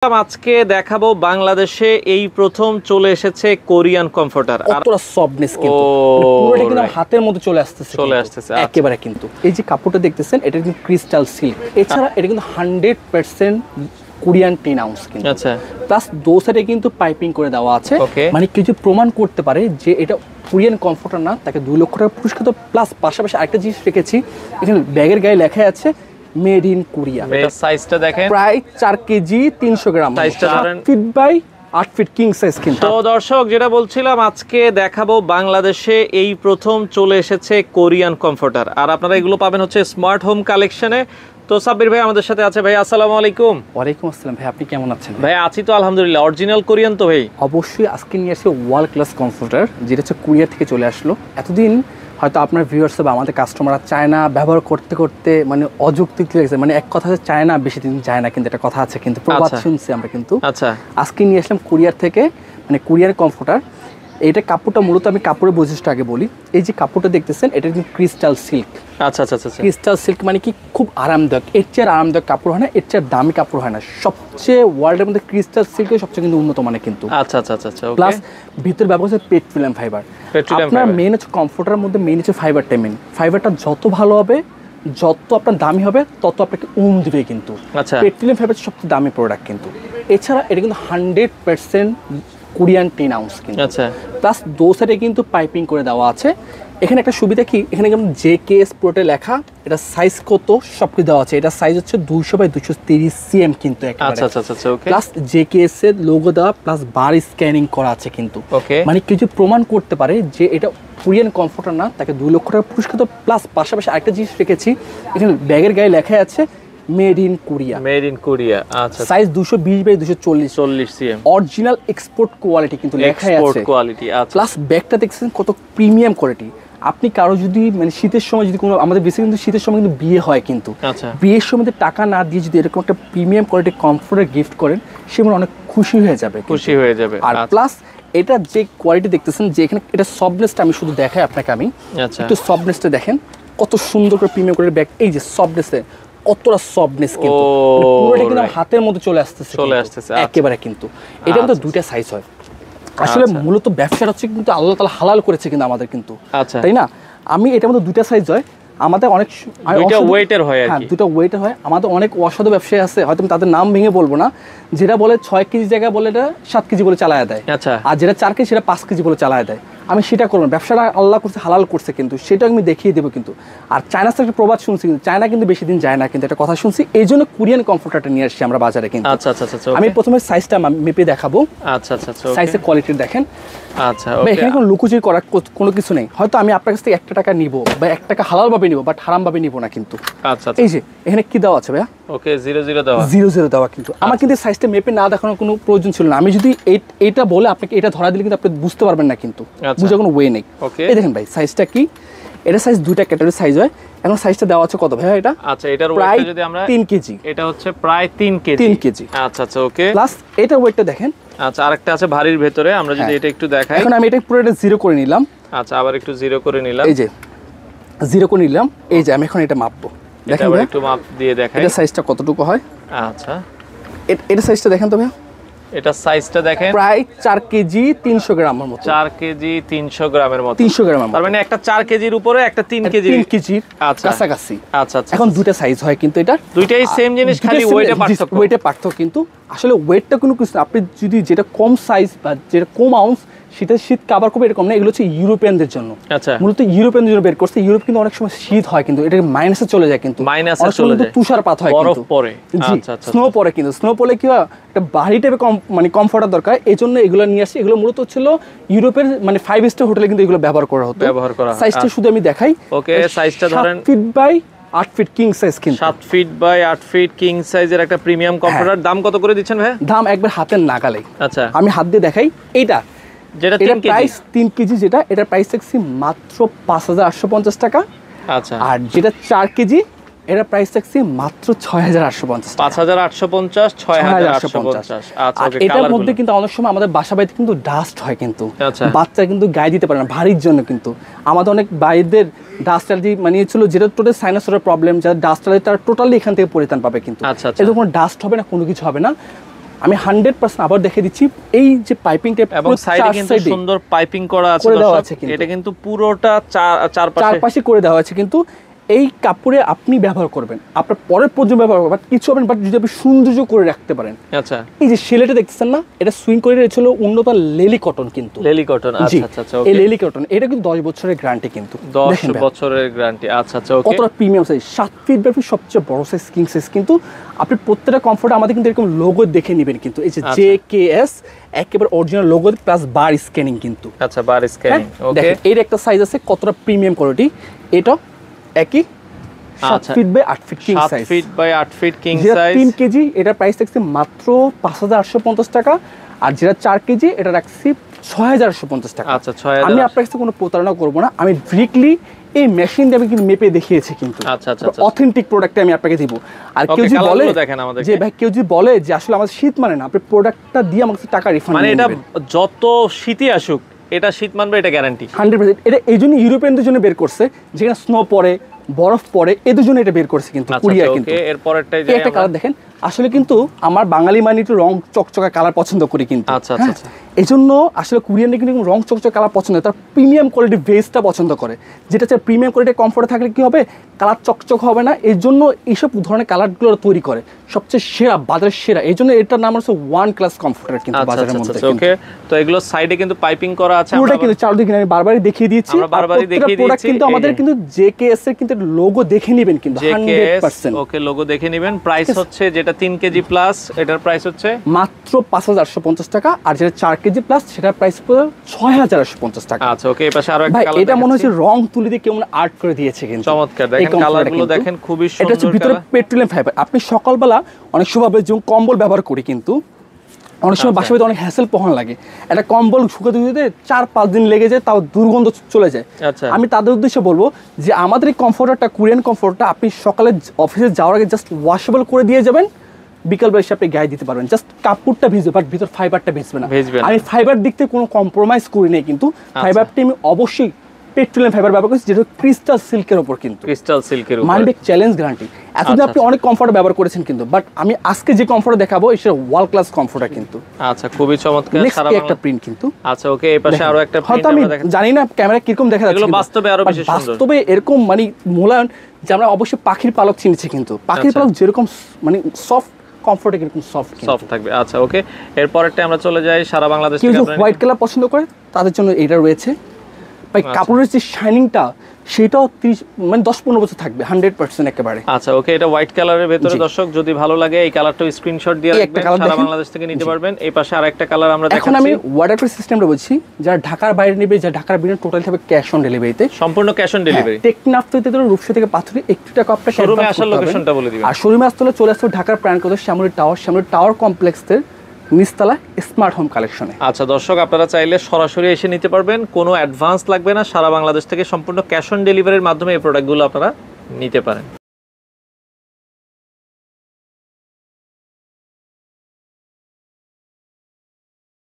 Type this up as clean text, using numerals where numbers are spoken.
আজকে দেখাবো বাংলাদেশে এই প্রথম চলে এসেছে কোরিয়ান কমফোর্টার। কতটা সফটনেস কিন্তু পুরোটা কিন্তু হাতের মধ্যে চলে আসতেছে একেবারে কিন্তু এই যে কাপড়টা দেখতেছেন এটা কিন্তু ক্রিস্টাল সিল্ক, এছাড়া এটা কিন্তু 100% কোরিয়ান 10 আউন্স কিন্তু। আচ্ছা, প্লাস দো সাইডে কিন্তু পাইপিং করে দেওয়া আছে, মানে কিছু প্রমাণ করতে পারে যে এটা কোরিয়ান কমফোর্টার না, তাকে 2 লক্ষ টাকা পুরস্কৃত। প্লাস পাশাপাশি আরেকটা জিনিস রেখেছি, এখানে ব্যাগের গায়ে লেখা আছে মেড ইন কোরিয়া। সাইজটা দেখেন, প্রায় 4 kg 300 gram, 7 feet by 8 feet king size কিন্তু। তো দর্শক যেটা বলছিলাম, আজকে দেখাবো বাংলাদেশে এই প্রথম চলে এসেছে কোরিয়ান কমফোর্টার, আর আপনারা এগুলো পাবেন হচ্ছে স্মার্ট হোম কালেকশনে। তো সাব্বির ভাই আমাদের সাথে আছে। ভাই আসসালামু আলাইকুম। ওয়ালাইকুম আসসালাম ভাই, আপনি কেমন আছেন? ভাই আছি তো আলহামদুলিল্লাহ। অরিজিনাল কোরিয়ান তো ভাই? অবশ্যই। আজকে নিয়ে আসছে ওয়ার্ল্ড ক্লাস কমফোর্টার, যেটা হচ্ছে কোরিয়া থেকে চলে আসলো। এতদিন হয়তো আপনার ভিউয়ার্স বা আমাদের কাস্টমাররা চায়না ব্যবহার করতে করতে মানে অযৌক্তিক লেগেছে, মানে এক কথা হচ্ছে চায়না বেশি দিন যায় না, কিন্তু একটা কথা আছে কিন্তু, প্রবাদ শুনছি আমরা কিন্তু। আচ্ছা, আজকে নিয়ে আসলাম কোরিয়ার থেকে, মানে কোরিয়ার কমফোর্টার। এইটা কাপড়টা মূলত আমি কাপড়ের বৈশিষ্ট্য আগে বলি। এই যে কাপড়টা দেখতেছেন এটা কিন্তু ক্রিস্টাল সিল্ক। আচ্ছা আচ্ছা আচ্ছা, ক্রিস্টাল সিল্ক মানে কি খুব আরামদায়ক, এর চেয়ে আরামদায়ক কাপড় হয় না, এর চেয়ে দামি কাপড় হয় না। সবচেয়ে ওয়ার্ল্ডের মধ্যে ক্রিস্টাল সিল্কের সবচেয়ে কিন্তু উন্নত মানের কিন্তু। আচ্ছা আচ্ছা আচ্ছা। প্লাস ভিতর ব্যবহার হচ্ছে পেট্রোলিয়াম ফাইবার। আপনার মেইন হচ্ছে কমফোর্টারের মধ্যে মেইন হচ্ছে ফাইবারটা মেইন। ফাইবারটা যত ভালো হবে, যত আপনার দামি হবে, তত আপনাকে দিবে কিন্তু। পেট্রোলিয়াম ফাইবার সবচেয়ে দামি প্রোডাক্ট কিন্তু। এছাড়া এটা কিন্তু 100% কোরিয়ান 10 আউন্স কিন্তু। আচ্ছা, প্লাস দো সাইডে কিন্তু পাইপিং করে দেওয়া আছে। এখানে একটা সুবিধা কি, এখানে কিন্তু জেকেএস প্রোটে লেখা, এটা সাইজ কত সব কিছু দেওয়া আছে। এটা সাইজ হচ্ছে 200 বাই 230 সিএম কিন্তু একেবারে। আচ্ছা আচ্ছা আচ্ছা, ওকে। প্লাস জেকেএস এর লোগো দেওয়া, প্লাস বার স্ক্যানিং করা আছে কিন্তু। ওকে, মানে কিছু প্রমাণ করতে পারে যে এটা কোরিয়ান কমফোর্টার না, তাকে 2 লক্ষ টাকা পুরস্কৃত। প্লাস পাশাপাশি আরেকটা জিনিস রেখেছি, এখানে ব্যাগের গায়ে লেখা আছে made in Korea. Made in Korea. আচ্ছা, size 220 by 240 CM, original export quality কিন্তু লেখাই আছে। Export quality. আচ্ছা, প্লাস ব্যাগটা দেখছেন কত প্রিমিয়াম কোয়ালিটি। আপনি কারো যদি মানে শীতের সময় যদি কোনো, আমাদের বেশি কিন্তু শীতের সময় কিন্তু বিয়ে হয় কিন্তু, বিয়ের সময় টাকা না দিয়ে যদি এরকম একটা প্রিমিয়াম কোয়ালিটি কমফোর্টার গিফট করেন, সে মনে অনেক খুশি হয়ে যাবে। আর প্লাস এটা যে কোয়ালিটি দেখতেছেন, যে এখানে এটা সফটনেসটা আমি শুধু দেখাই আপনাকে, আমি একটু সফটনেসটা দেখেন কত সুন্দর করে প্রিমিয়াম কোয়ালিটির ব্যাগ। এই যে সফটনেস, কতটা সফটনেস কিন্তু, পুরোটা কিন্তু হাতের মধ্যে চলে আসতেছে একেবারে কিন্তু। এটা কিন্তু 2টা সাইজ হয়। আসলে মূলত ব্যবসাটা হচ্ছে কিন্তু আল্লাহ তাআলা হালাল করেছে কিন্তু আমাদের কিন্তু, তাই না? আমি এটার মধ্যে 2টা সাইজ হয়। আমাদের অনেক 2টা ওয়েটের হয়, হ্যাঁ 2টা ওয়েটের হয়। আমাদের অনেক অসাধু ব্যবসায়ী আছে, হয়তো আমি তাদের নাম ভেঙে বলবো না, যেটা বলে 6 কেজি জায়গায় বলে এটা 7 কেজি বলে চালায় দেয়। আর যেটা 4 কেজি সেটা 5 কেজি বলে চালায় দেয়। আমি সেটা করবো না, ব্যবসাটা আল্লাহ করছে, হালাল করছে কিন্তু, সেটা আমি দেখিয়ে দেবো কিন্তু। আর চায়না থেকে একটা প্রবাদ শুনছি কিন্তু, চায়না কিন্তু বেশি দিন যায় না কিন্তু, একটা কথা শুনছি। এই জন্য কোরিয়ান কমফোর্টারটা নিয়ে আসছি আমরা বাজারে কিন্তু। আচ্ছা আচ্ছা আচ্ছা, আমি প্রথমে সাইজটা মেপে দেখাবো। আচ্ছা আচ্ছা আচ্ছা, সাইজের কোয়ালিটি দেখেন। আচ্ছা, এখানে কোনো লুকোচুরি করার কোনো কিছু নেই। হয়তো আমি আপনার কাছ থেকে 1 টাকা নিব বা 1 টাকা হালাল ভাবে নিব, বাট হারাম ভাবে নিব না কিন্তু। আচ্ছা, এই যে এখানে কি দেওয়া আছে ভাইয়া? ওকে, 00 দেওয়া, 00 দেওয়া কিন্তু। আমার কিন্তু সাইজটা মেপে না দেখানোর কোনো প্রয়োজন ছিল না। আমি যদি এটা বলে আপনাকে এটা ধরা দিলে কিন্তু আপনি বুঝতে পারবেন না কিন্তু, বুঝার কোনো ওয়ে নেই। এই দেখেন ভাই সাইজটা কি, এটা সাইজ 2টা ক্যাটাগরি সাইজ হয়। এখন সাইজটা দেওয়া আছে কত ভাইয়া এটা? আচ্ছা, এটার ওয়েটটা যদি আমরা 3 কেজি, এটা হচ্ছে প্রায় 3 কেজি। আচ্ছা আচ্ছা, ওকে। প্লাস এটার ওয়েটটা দেখেন। আচ্ছা, আরেকটা আছে ভারীর ভেতরে, আমরা যদি এটা একটু দেখাই। এখন আমি এটা পুরো 0 করে নিলাম। আচ্ছা, আবার একটু 0 করে নিলাম। এই যে 0 করে নিলাম। এই যে আমি এখন এটা মাপবো, দেখেন ভাই একটু মাপ দিয়ে দেখাই এটা সাইজটা কতটুকু হয়। আচ্ছা, এটা সাইজটা দেখেন তো ভাইয়া, এটা সাইজটা দেখেন, প্রায় 4 কেজি 300 গ্রামের মতো। 4 কেজি 300 গ্রামের মতো। 300 গ্রাম, তার মানে একটা 4 কেজির উপরে একটা 3 কেজির কাছাকাছি। আচ্ছা আচ্ছা, এখন 2টা সাইজ হয় কিন্তু, এটা দুইটাই সেম জিনিস, খালি ওয়েটে পার্থক্য কিন্তু। আসলে ওয়েটটা কোনো কিছু না। আপনি যদি যেটা কম সাইজ বা যেটা কম আউন্স, সেটা শীত কাভার করবে এরকম না। এগুলো হচ্ছে ইউরোপিয়ানদের জন্য, মূলত ইউরোপিয়ানদের জন্য বের করছে। ইউরোপ কিন্তু অনেক সময় শীত হয় কিন্তু, এটা মাইনাসে চলে যায় কিন্তু, তুষারপাত হয় কিন্তু, স্নো পড়ে কিন্তু। স্নো পড়লে কি হয়, একটা বাড়ি টাইপের মানে কমফোর্টার দরকার, এই জন্য এগুলো নিয়ে আসি। এগুলো মূলত ছিল ইউরোপের মানে 5 স্টার হোটেলে কিন্তু এগুলো ব্যবহার করা হতো। সাইজটা শুধু আমি দেখাই। ওকে, সাইজটা ধরেন 7 feet by 8 feet king size কিন্তু। 7 ফিট বাই 8 ফিট কিং সাইজের একটা প্রিমিয়াম কমফোর্টার। দাম কত করে দিচ্ছেন ভাই? দাম একবার হাতের নাগালে। আচ্ছা, আমি হাত দিয়ে দেখাই। এইটা যেটা 3 কেজি, যেটা এটার প্রাইস থাকছে মাত্র 5850 টাকা। আচ্ছা, আর যেটা 4 কেজি এটার প্রাইস থাকছে মাত্র 6850 টাকা। 5850, 6850। আচ্ছা, ওকে। এটার মধ্যে কিন্তু অনেক সময় আমাদের বাসা বাড়িতে কিন্তু ডাস্ট হয় কিন্তু, বাচ্চা কিন্তু গায়ে দিতে পারে না ভারীর জন্য কিন্তু। আমাদের অনেক বাইরের ডাস্ট অ্যালার্জি মানিয়েছিল, যেটা টোটাল সাইনাসের প্রবলেম, যারা ডাস্ট অ্যালার্জি তারা টোটালি এখান থেকে পরিত্রাণ পাবে কিন্তু। এরকম কোনো ডাস্ট হবে না, কোনো কিছু হবে না। আমি 100% আবার দেখে দিচ্ছি, এই যে পাইপিংটা এবং সাইডে কিন্তু সুন্দর পাইপিং করা আছে দর্শক, এটা কিন্তু পুরোটা চারপাশে করে দেওয়া আছে। কিন্তু এই কাপড়ে আপনি ব্যবহার করবেন, আপনার পরের পর্যন্ত ব্যবহার করবেন, বাট কিছু হবেন, বাট যদি আপনি সৌন্দর্য করে রাখতে পারেন। আচ্ছা, এই যে সেলেটা দেখতেছেন না, এটা সুইং করে ছিল উন্নত লেলি কটন, কিন্তু লেলি কটন। আচ্ছা আচ্ছা, এই লেলি কটন এটা কিন্তু 10 বছরের গ্যারান্টি, কিন্তু 10 বছরের গ্যারান্টি। আচ্ছা আচ্ছা, ওকে। কতটা প্রিমিয়াম সাইজ, 7 ফিট ব্যাপী সবচেয়ে বড় সাইজ কিং সাইজ। কিন্তু আপনি প্রত্যেকটা কমফোর্ট আমাদের কিন্তু এরকম লোগো দেখে নেবেন, কিন্তু এই যে JKS একেবারে অরিজিনাল লোগো প্লাস বার স্ক্যানিং, কিন্তু আচ্ছা বার স্ক্যানিং। ওকে, এর একটা সাইজ আছে, কতটা প্রিমিয়াম কোয়ালিটি। এটা একই 7 feet by 8 feet king size, 7 feet by 8 feet king size, 3 kg. এটার প্রাইস থাকছে মাত্র 5850 টাকা, আর যেটা 4 কেজি এটা রাখছি 6850 টাকা। আচ্ছা, 6000। আমি আপনার কাছে কোনো প্রতারণা করব না, আমি ডিরেক্টলি এই মেশিন দিয়ে আমি কিন্তু মেপে দেখিয়েছি, কিন্তু আচ্ছা আচ্ছা, অথেন্টিক প্রোডাক্ট আমি আপনাকে দিব। আর কেউ যদি বলে যে ভাই, কেউ যদি বলে যে আসলে আমাদের শীত মানে না, আপনি প্রোডাক্টটা দিয়ে আমাকে টাকা রিফান্ড মানে এটা যত শীতই আসুক এটা শীত মানবে, এটা গ্যারান্টি 100%। এটা এই জন্য ইউরোপিয়ানদের জন্য বের করছে, যেখানে স্নো পড়ে, বরফ পড়ে, এদের জন্য এটা বের করছে, কিন্তু কুরিয়ার। কিন্তু এরপরটাই যে একটা কালার দেখেন, আসলে কিন্তু আমার বাঙালি মানে একটু রং চকচকা কালার পছন্দ করি, কিন্তু আচ্ছা আচ্ছা, এই জন্য আসলে কোরিয়ানরা কিন্তু রং চকচকা কালার পছন্দ করে, তার প্রিমিয়াম কোয়ালিটি বেসটা পছন্দ করে, যেটা হচ্ছে প্রিমিয়াম কোয়ালিটি কমফোর্টে থাকলে কি হবে, কালার চকচক হবে না। এই জন্য এইসব ধরনের কালারগুলো তৈরি করে, সবচেয়ে সেরা, বাজারের সেরা। এই জন্য এটার নাম হচ্ছে ওয়ান ক্লাস কমফোর্টার, কিন্তু বাজারের মধ্যে। ওকে, তো এগুলো সাইডে কিন্তু পাইপিং করা আছে, পুরোটা কিন্তু চারদিকে আমি বারবারই দেখিয়ে দিয়েছি, বারবারই দেখিয়ে দিয়েছি। কিন্তু আমাদের কিন্তু JKS এর কিন্তু লোগো দেখে নেবেন, কিন্তু 100%। ওকে, লোগো দেখে নেবেন। প্রাইস হচ্ছে যেটা 3 কেজি প্লাস, এটার প্রাইস হচ্ছে মাত্র 5850 টাকা, আর যেটা 4 কেজি প্লাস সেটার প্রাইস পুরো 6850 টাকা। আচ্ছা, ওকে। এই পাশে আরো একটা কালার, এটা মনে হচ্ছে রং তুলি দিয়ে কেমন আর্ট করে দিয়েছে, কিন্তু চমৎকার। দেখেন কালারগুলো দেখেন, খুবই সুন্দর। এটা হচ্ছে ভিতরে পেট্রোলিয়াম ফাইবার। আপনি সকালবেলা অনেক সময় যেমন কম্বল ব্যবহার করি, কিন্তু অনেক সময় বাসায় অনেক হ্যাসেল পোহানো লাগে, একটা কম্বল শুকাতে দিতে 4-5 দিন লেগে যায়, তাও দুর্গন্ধ চলে যায়। আচ্ছা, আমি তাদের উদ্দেশ্যে বলবো যে আমাদের এই কমফোর্টারটা, কোরিয়ান কমফোর্টারটা আপনি সকালে অফিসে যাওয়ার আগে জাস্ট ওয়াশেবল করে দিয়ে যাবেন, বিকালবেলা এসে আপনি গায়ে দিতে পারবেন। জাস্ট কাপড়টা ভিজবে, বাট ভিতর ফাইবারটা ভিজবে না। আমি ফাইবার দিক থেকে কোনো কম্প্রোমাইজ করি নাই, কিন্তু ফাইবারটা আমি অবশ্যই পেট্রোলিয়াম ফাইবার ব্যবহার করছি, যেটা ক্রিস্টাল সিল্কের উপর, কিন্তু ক্রিস্টাল সিল্কের উপর, মানবিক চ্যালেঞ্জ গ্যারান্টি। এতদিন আপনি অনেক কমফোর্ট ব্যবহার করেছেন, কিন্তু বাট আমি আজকে যে কমফোর্ট দেখাবো এটা ওয়ার্ল্ড ক্লাস কমফোর্টার, কিন্তু আচ্ছা, খুবই চমৎকার। সারা একটা প্রিন্ট, কিন্তু আচ্ছা, ওকে। এই পাশে আরো একটা প্রিন্ট আমি জানি না ক্যামেরা কিরকম দেখা যাচ্ছে, এগুলো বাস্তবে আরো বেশি সুন্দর। বাস্তবে এরকম মানে মোলায়ন, যে আমরা অবশ্যই পাখির পালক চিনেছি, কিন্তু পাখির পালক যেরকম মানে সফট, কমফোর্টে কিরকম সফট থাকবে। আচ্ছা, ওকে। এরপরটা আমরা চলে যাই সারা বাংলাদেশ থেকে। কেউ হোয়াইট কালার পছন্দ করে তাদের জন্য এটা রয়েছে। ভাই কাপড়ের যে শাইনিংটা সেটাও 10-15 বছর থাকবে, 100% একেবারে। আচ্ছা, ওকে। এটা হোয়াইট কালারের ভিতরে দর্শক, যদি ভালো লাগে এই কালারটাও স্ক্রিনশট দিয়ে রাখবেন, সারা বাংলাদেশ থেকে নিতে পারবেন। এই পাশে আরেকটা কালার আমরা দেখাচ্ছি। এখন আমি ওয়াটারপ্রুফ সিস্টেমটা বলছি, যারা ঢাকার বাইরে নেবে, যারা ঢাকার বাইরে টোটালি থাকবে ক্যাশ অন ডেলিভারিতে, সম্পূর্ণ ক্যাশ অন ডেলিভারি। টেকনাফ থেকে রূপসা থেকে পাথরে একটু টাকা আপনাকে শোরুমে আসার লোকেশনটা বলে দিবেন। আর শোরুমে আসতে হলে চলে আসতে ঢাকার প্রাণকেন্দ্র শ্যামলী টাওয়ার কমপ্লেক্সের নিচতলা স্মার্ট হোম কালেকশনে। আচ্ছা দর্শক, আপনারা চাইলে সরাসরি এসে নিতে পারবেন, কোনো অ্যাডভান্স লাগবে না। সারা বাংলাদেশ থেকে সম্পূর্ণ ক্যাশ অন ডেলিভারির মাধ্যমে এই প্রোডাক্টগুলো আপনারা নিতে পারেন।